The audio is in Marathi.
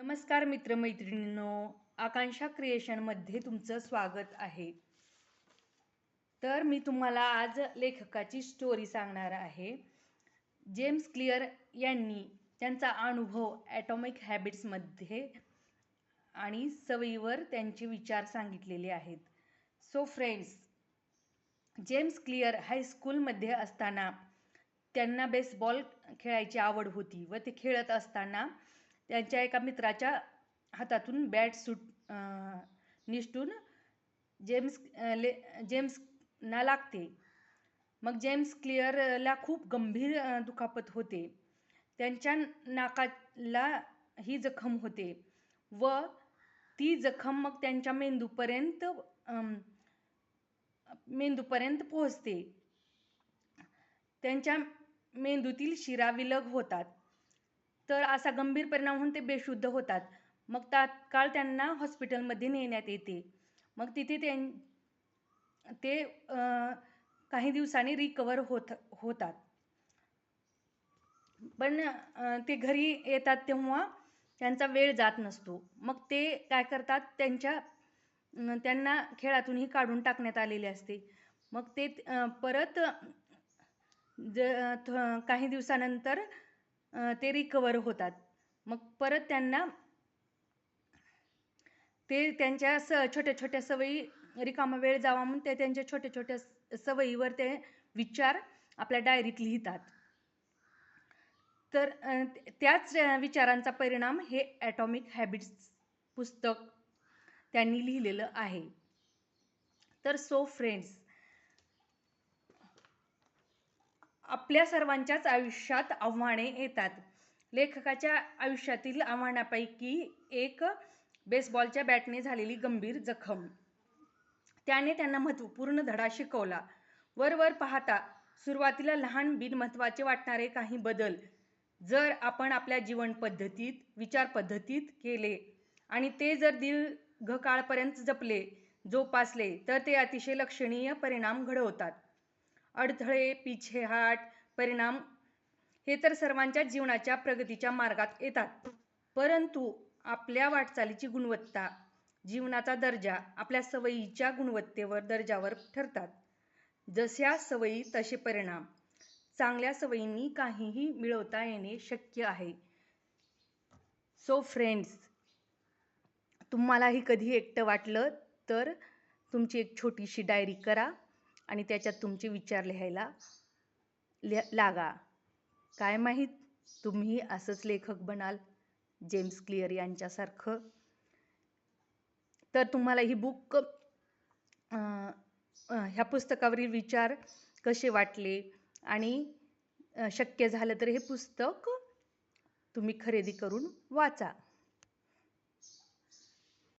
नमस्कार मित्रमैत्रिणींनो, आकांक्षा क्रिएशनमध्ये तुमचं स्वागत आहे. तर मी तुम्हाला आज लेखकाची स्टोरी सांगणार आहे. जेम्स क्लिअर यांनी त्यांचा अनुभव ॲटॉमिक हॅबिट्समध्ये आणि सवयीवर त्यांचे विचार सांगितलेले आहेत. सो फ्रेंड्स, जेम्स क्लिअर हायस्कूलमध्ये असताना त्यांना बेसबॉल खेळायची आवड होती व ते खेळत असताना त्यांच्या एका मित्राच्या हातातून बॅट निसटून जेम्सना लागते. मग जेम्स क्लिअरला खूप गंभीर दुखापत होते. त्यांच्या नाकाला ही जखम होते व ती जखम मग त्यांच्या मेंदूपर्यंत पोहोचते. त्यांच्या मेंदूतील शिरा विलग होतात. तर असा गंभीर परिणाम होऊन ते बेशुद्ध होतात. मग तात्काळ त्यांना हॉस्पिटलमध्ये नेण्यात येते. मग तिथे ते काही दिवसांनी रिकवर होतात. पण ते घरी येतात तेव्हा त्यांचा वेळ जात नसतो. मग ते काय करतात, त्यांना खेळातूनही काढून टाकण्यात आलेले असते. मग ते परत काही दिवसानंतर ते रिकवर होतात. मग परत त्यांना त्यांच्या छोट्या छोट्या सवयी, रिकामा वेळ जावा म्हणून ते त्यांच्या छोट्या छोट्या सवयीवर ते विचार आपल्या डायरीत लिहितात. तर त्याच विचारांचा परिणाम हे ॲटॉमिक हॅबिट्स पुस्तक त्यांनी लिहिलेलं आहे. तर सो फ्रेंड्स, आपल्या सर्वांच्याच आयुष्यात आव्हाने येतात. लेखकाच्या आयुष्यातील आव्हानापैकी एक बेसबॉलच्या बॅटने झालेली गंभीर जखम. त्याने त्यांना महत्त्वपूर्ण धडा शिकवला. वर पाहता सुरुवातीला लहान बिनमहत्त्वाचे वाटणारे काही बदल जर आपण आपल्या जीवन पद्धतीत, विचार पद्धतीत केले आणि ते जर दीर्घकाळपर्यंत जोपासले तर ते अतिशय लक्षणीय परिणाम घडवतात. अडथळे, पिछेहाट परिणाम हे तर सर्वांच्या जीवनाच्या प्रगतीच्या मार्गात येतात. परंतु आपल्या वाटचालीची गुणवत्ता, जीवनाचा दर्जा आपल्या सवयीच्या गुणवत्तेवर, दर्जावर ठरतात. जशा सवयी तसे परिणाम. चांगल्या सवयींनी काहीही मिळवता येणे शक्य आहे. सो फ्रेंड्स, तुम्हालाही कधी एकटं वाटलं तर तुमची एक छोटीशी डायरी करा आणि त्याच्यात तुमचे विचार लिहायला लागा. काय माहीत, तुम्ही असंच लेखक बनाल जेम्स क्लिअर यांच्यासारखं. तर तुम्हाला ही बुक, ह्या पुस्तकावरील विचार कसे वाटले आणि शक्य झालं तर हे पुस्तक तुम्ही खरेदी करून वाचा.